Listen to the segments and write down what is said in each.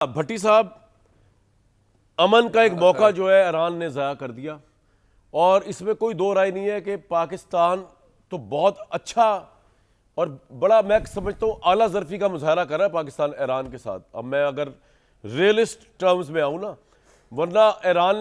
भट्टी साहब, अमन का एक मौका जो है ईरान ने ज़ाया कर दिया और इसमें कोई दो राय नहीं है कि पाकिस्तान तो बहुत अच्छा और बड़ा, मैं समझता हूँ आला ज़रफ़ी का मुजाहरा कर रहा है पाकिस्तान ईरान के साथ। अब मैं अगर रियलिस्ट टर्म्स में आऊँ ना, वरना ईरान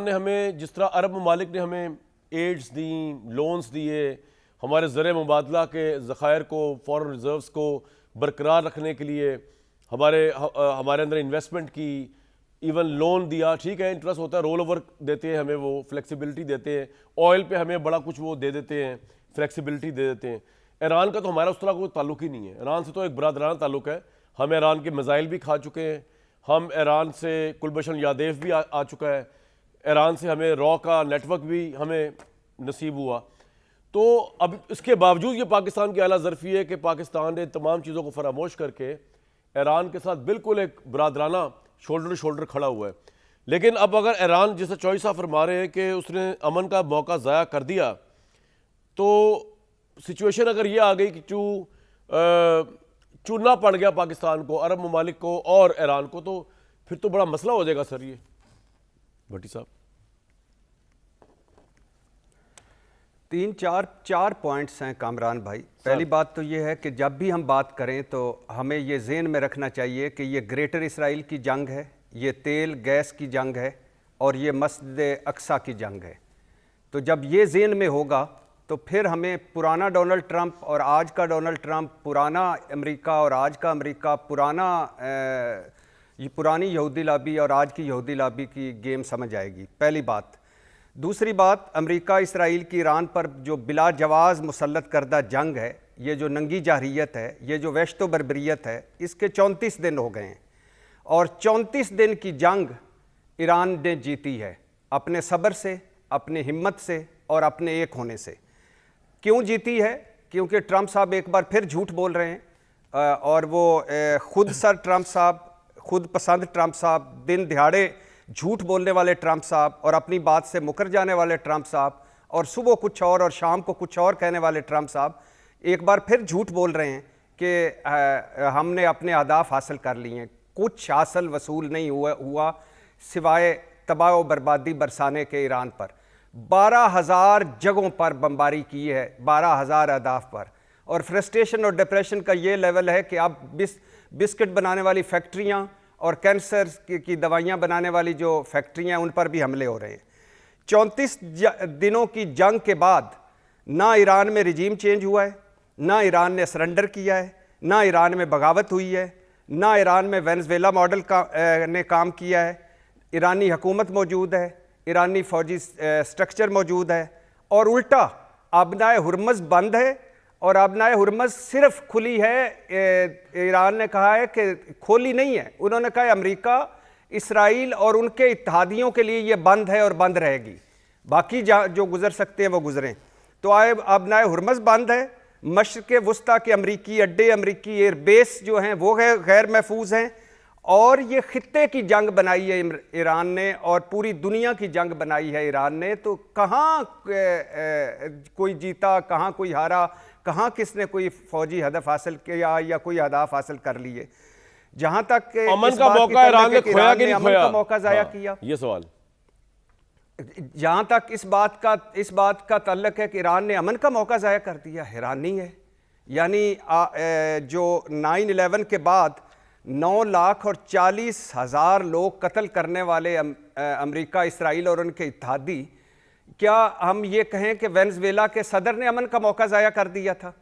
ने हमें जिस तरह अरब ममालिक ने हमें एड्स दी, लोन्स दिए, हमारे ज़र मुबादला के ज़खायर को, फॉरेन रिजर्व्स को बरकरार रखने के लिए हमारे अंदर इन्वेस्टमेंट की, इवन लोन दिया। ठीक है, इंटरेस्ट होता है, रोल ओवर देते हैं हमें, वो फ्लेक्सिबिलिटी देते हैं, ऑयल पे हमें बड़ा कुछ वो दे देते हैं, फ्लेक्सिबिलिटी दे देते हैं। ईरान का तो हमारा उस तरह कोई ताल्लुक ही नहीं है। ईरान से तो एक बरादराना ताल्लुक है। हम ईरान के मिसाइल भी खा चुके हैं, हम ईरान से कुलभूषण यादेव भी आ चुका है, ईरान से हमें रॉ का नेटवर्क भी हमें नसीब हुआ। तो अब इसके बावजूद ये पाकिस्तान की आला ज़रफ़ी है कि पाकिस्तान ने तमाम चीज़ों को फरामोश करके ईरान के साथ बिल्कुल एक बरादराना शोल्डर टू शोल्डर खड़ा हुआ है। लेकिन अब अगर ईरान, जैसे चॉइस साहब फरमा रहे हैं कि उसने अमन का मौका ज़ाया कर दिया, तो सिचुएशन अगर ये आ गई कि चुनना पड़ गया पाकिस्तान को, अरब ममालिक को और ईरान को, तो फिर तो बड़ा मसला हो जाएगा सर ये। भट्टी साहब, चार पॉइंट्स हैं कामरान भाई। पहली बात तो ये है कि जब भी हम बात करें तो हमें ये ज़हन में रखना चाहिए कि ये ग्रेटर इसराइल की जंग है, ये तेल गैस की जंग है और ये मस्जिद अक्सा की जंग है। तो जब ये ज़हन में होगा तो फिर हमें पुराना डोनाल्ड ट्रंप और आज का डोनाल्ड ट्रंप, पुराना अमेरिका और आज का अमेरिका, ये पुरानी यहूदी लॉबी और आज की यहूदी लॉबी की गेम समझ आएगी, पहली बात। दूसरी बात, अमेरिका इसराइल की ईरान पर जो बिला जवाज़ मुसल्लत करदा जंग है, ये जो नंगी जाहिरियत है, ये जो वहशतो बर्बरियत है, इसके 34 दिन हो गए हैं और 34 दिन की जंग ईरान ने जीती है, अपने सब्र से, अपनी हिम्मत से और अपने एक होने से। क्यों जीती है? क्योंकि ट्रंप साहब एक बार फिर झूठ बोल रहे हैं और वो खुद सर ट्रंप साहब, खुद पसंद ट्रंप साहब, दिन दिहाड़े झूठ बोलने वाले ट्रंप साहब और अपनी बात से मुकर जाने वाले ट्रंप साहब और सुबह कुछ और शाम को कुछ और कहने वाले ट्रंप साहब एक बार फिर झूठ बोल रहे हैं कि हमने अपने अहदाफ हासिल कर लिए हैं। कुछ हासिल वसूल नहीं हुआ सिवाय तबाह व बर्बादी बरसाने के ईरान पर। 12,000 जगहों पर बमबारी की है, 12,000 अहदाफ पर। और फ्रस्ट्रेशन और डिप्रेशन का ये लेवल है कि अब बिस्किट बनाने वाली फैक्ट्रियाँ और कैंसर की दवाइयाँ बनाने वाली जो फैक्ट्रियाँ, उन पर भी हमले हो रहे हैं। 34 दिनों की जंग के बाद ना ईरान में रिजीम चेंज हुआ है, ना ईरान ने सरेंडर किया है, ना ईरान में बगावत हुई है, ना ईरान में वेनेज़ुएला मॉडल ने काम किया है। ईरानी हुकूमत मौजूद है, ईरानी फ़ौजी स्ट्रक्चर मौजूद है और उल्टा आबनाए हुर्मज़ बंद है और आबनाए हुर्मज़ सिर्फ खुली है। ईरान ने कहा है कि खोली नहीं है, उन्होंने कहा है अमेरिका, इसराइल और उनके इत्तेहादियों के लिए ये बंद है और बंद रहेगी, बाकी जो गुजर सकते हैं वो गुजरें। तो आबनाए हुर्मज़ बंद है, मशरिक़ वस्ता के अमरीकी अड्डे, अमरीकी एयरबेस जो हैं वो गैर महफूज हैं और ये खित्ते की जंग बनाई है ईरान ने और पूरी दुनिया की जंग बनाई है ईरान ने। तो कहाँ कोई जीता, कहाँ कोई हारा, कहाँ किसने कोई फौजी हदफ हासिल किया या कोई अहदाफ हासिल कर लिए। जहां तक अमन का मौका ईरान ने खोया कि नहीं अमन खोया, का मौका जाया किया, ये सवाल। जहां तक इस बात का ताल्लुक है कि ईरान ने अमन का मौका जाया कर दिया, हैरानी है। यानी जो 9/11 के बाद 9,40,000 लोग कत्ल करने वाले अमेरिका, इसराइल और उनके इत्तेहादी, क्या हम ये कहें कि वेनेज़ुएला के सदर ने अमन का मौका ज़ाया कर दिया था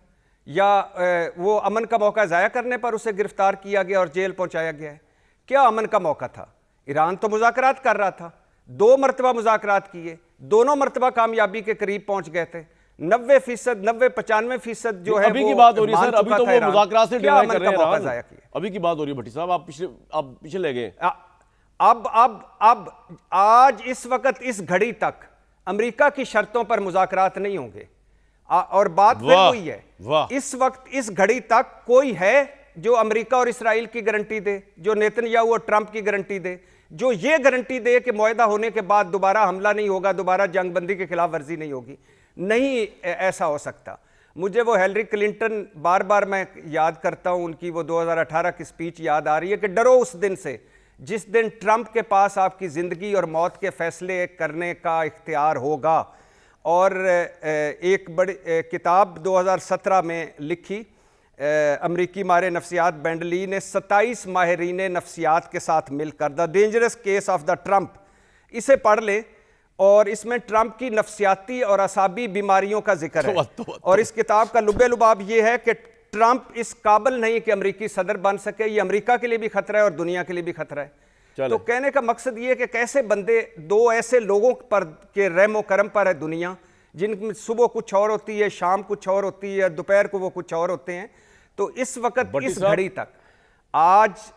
या वो अमन का मौका ज़ाया करने पर उसे गिरफ्तार किया गया और जेल पहुंचाया गया है? क्या अमन का मौका था? ईरान तो मुज़ाकरात कर रहा था, 2 मरतबा मुज़ाकरात किए, दोनों मरतबा कामयाबी के करीब पहुंच गए थे। 90%, 95% जो है अभी की बात हो रही है सर, अभी तो वो मुज़ाकरात से डिनाई कर रहे हैं ईरान। अभी की बात हो रही है भट्टी साहब, आप पीछे ले गए। अब आज इस वक्त इस घड़ी तक अमेरिका की शर्तों पर मुज़ाकरात नहीं होंगे और बात फिर हुई है। इस वक्त इस घड़ी तक कोई है जो अमेरिका और इसराइल की गारंटी दे, जो नेतन्याहू और ट्रंप की गारंटी दे, जो ये गारंटी दे कि मुआहदा होने के बाद दोबारा हमला नहीं होगा, दोबारा जंगबंदी के खिलाफ वर्जी नहीं होगी? नहीं ऐसा हो सकता। मुझे वो हिलरी क्लिंटन बार बार मैं याद करता हूं, उनकी वो 2018 की स्पीच याद आ रही है कि डरो उस दिन से जिस दिन ट्रंप के पास आपकी ज़िंदगी और मौत के फैसले करने का इख्तियार होगा। और एक बड़ी किताब 2017 में लिखी अमरीकी माहिर नफ्सियात बेंडली ने 27 माहिरीन नफ्सियात के साथ मिलकर, the dangerous case of the Trump. इसे पढ़ लें और इसमें ट्रंप की नफ्सियाती और असाबी बीमारियों का जिक्र है। और इस किताब का लुबे लुबाब यह है कि ट्रंप इस काबिल नहीं कि अमरीकी सदर बन सके। ये अमरीका के लिए भी खतरा है और दुनिया के लिए भी खतरा है। तो कहने का मकसद ये है कि कैसे बंदे, दो ऐसे लोगों पर के रहमो करम पर है दुनिया, जिनमें सुबह कुछ और होती है, शाम कुछ और होती है, दोपहर को वो कुछ और होते हैं। तो इस वक्त, इस घड़ी तक, आज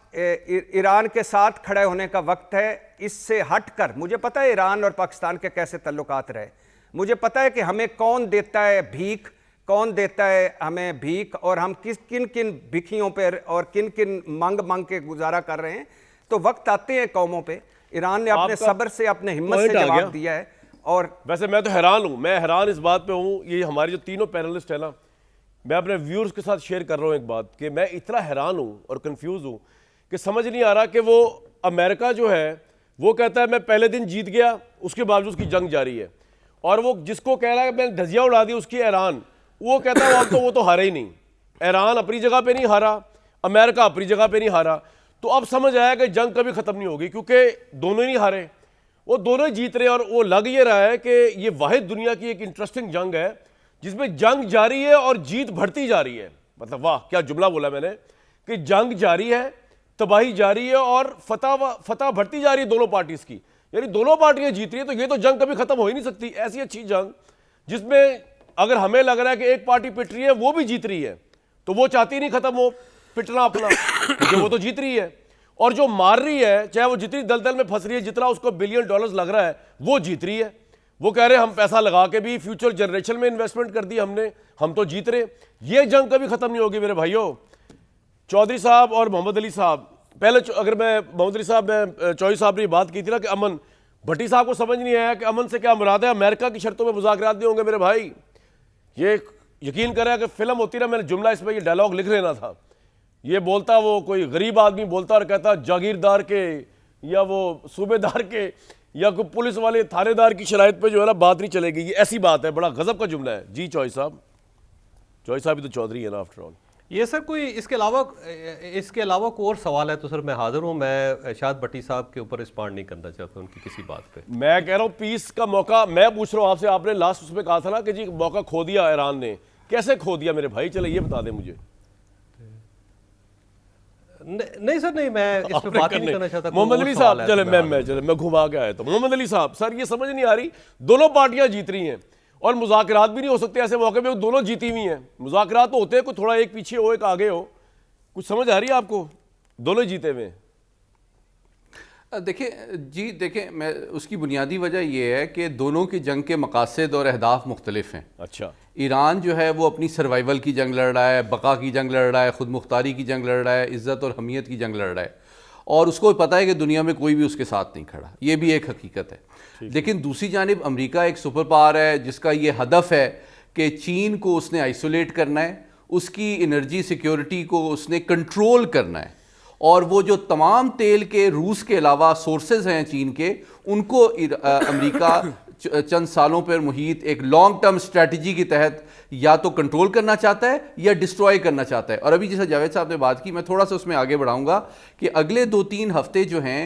ईरान के साथ खड़े होने का वक्त है। इससे हटकर, मुझे पता है ईरान और पाकिस्तान के कैसे तल्लुकात रहे, मुझे पता है कि हमें कौन देता है भीख, कौन देता है हमें भीख, और हम किन किन भिखियों पर और किन किन मांग मांग के गुजारा कर रहे हैं। तो वक्त आते हैं कौमों पे। ईरान ने अपने सब्र से, अपने हिम्मत से जवाब दिया है। और वैसे मैं तो हैरान हूं, मैं हैरान इस बात पे हूं, ये हमारे जो तीनों पैनलिस्ट है ना, मैं अपने व्यूअर्स के साथ शेयर कर रहा हूं एक बात, कि मैं इतना हैरान हूं और कंफ्यूज हूं कि समझ नहीं आ रहा कि वो अमेरिका जो है वो कहता है मैं पहले दिन जीत गया, उसके बावजूद उसकी जंग जारी है। और वो जिसको कह रहा है मैंने धजिया उड़ा दी उसकी ईरान, वो कहता है वो तो हारा ही नहीं। ईरान अपनी जगह पे नहीं हारा, अमेरिका अपनी जगह पे नहीं हारा। तो अब समझ आया कि जंग कभी खत्म नहीं होगी, क्योंकि दोनों ही नहीं हारे, वो दोनों ही जीत रहे। और वो लग ये रहा है कि ये वाहिद दुनिया की एक इंटरेस्टिंग जंग है जिसमें जंग जारी है और जीत बढ़ती जा रही है। मतलब वाह, क्या जुमला बोला मैंने, कि जंग जारी है, तबाही जारी है और फतह बढ़ती जा रही है दोनों पार्टीज की। यानी दोनों पार्टियां जीत रही है, तो ये तो जंग कभी खत्म हो ही नहीं सकती। ऐसी अच्छी जंग जिसमें अगर हमें लग रहा है कि एक पार्टी पिट रही है, वो भी जीत रही है, तो वो चाहती नहीं खत्म हो पिटना अपना, क्योंकि वो तो जीत रही है। और जो मार रही है, चाहे वो जितनी दलदल में फंस रही है, जितना उसको बिलियन डॉलर्स लग रहा है, वो जीत रही है। वो कह रहे हैं हम पैसा लगा के भी फ्यूचर जनरेशन में इन्वेस्टमेंट कर दी हमने, हम तो जीत रहे। ये जंग कभी खत्म नहीं होगी मेरे भाइयों। चौधरी साहब और मोहम्मद अली साहब, पहले अगर मैं मोहम्मद अली साहब, मैं चौधरी साहब ने बात की थी ना कि अमन, भट्टी साहब को समझ नहीं आया कि अमन से क्या मुराद है। अमेरिका की शर्तों में मुज़ाकरात नहीं होंगे मेरे भाई। ये यकीन करें कि फिल्म होती ना, मैंने जुमला इसमें ये डायलॉग लिख लेना था। ये बोलता वो कोई गरीब आदमी बोलता और कहता जागीरदार के या वो सूबेदार के या कोई पुलिस वाले थानेदार की शराइत पे जो है ना बात नहीं चलेगी। ये ऐसी बात है, बड़ा गजब का जुमला है। जी चौधरी साहब भी तो चौधरी है ना आफ्टर ऑल। ये सर कोई इसके अलावा कोई और सवाल है तो सर मैं हाजिर हूँ। मैं शायद भट्टी साहब के ऊपर रिस्पॉन्ड नहीं करना चाहता उनकी किसी बात पे। मैं कह रहा हूँ पीस का मौका मैं पूछ रहा हूँ आपसे। आपने लास्ट उसमें कहा था ना कि जी मौका खो दिया ईरान ने, कैसे खो दिया मेरे भाई? चले ये बता दें मुझे। नहीं सर, नहीं, मैं इस पे बात ही नहीं करना चाहता। मोहम्मद अली साहब, चले मैं घुमा के आया था। मोहम्मद अली साहब, सर ये समझ नहीं आ रही, दोनों पार्टियां जीत रही हैं और मुज़ाकरात भी नहीं हो सकते ऐसे मौके पे, दोनों जीती हुई हैं। मुज़ाकरात तो होते हैं, कुछ थोड़ा एक पीछे हो एक आगे हो। कुछ समझ आ रही है आपको? दोनों जीते हुए। देखिए मैं उसकी बुनियादी वजह यह है कि दोनों की जंग के मकासद और अहदाफ मुख्तलिफ हैं। अच्छा, ईरान जो है वो अपनी सर्वाइवल की जंग लड़ रहा है, बका की जंग लड़ रहा है, खुद मुख्तारी की जंग लड़ रहा है, इज़्ज़त और हमीयत की जंग लड़ रहा है, और उसको पता है कि दुनिया में कोई भी उसके साथ नहीं खड़ा। ये भी एक हकीकत है। लेकिन दूसरी जानिब अमेरिका एक सुपर पावर है जिसका ये हदफ है कि चीन को उसने आइसोलेट करना है, उसकी एनर्जी सिक्योरिटी को उसने कंट्रोल करना है, और वो जो तमाम तेल के रूस के अलावा सोर्सेज हैं चीन के, उनको अमेरिका चंद सालों पर मुहित एक लॉन्ग टर्म स्ट्रेटजी के तहत या तो कंट्रोल करना चाहता है या डिस्ट्रॉय करना चाहता है। और अभी जैसे जावेद साहब ने बात की, मैं थोड़ा सा उसमें आगे बढ़ाऊंगा कि अगले 2-3 हफ्ते जो हैं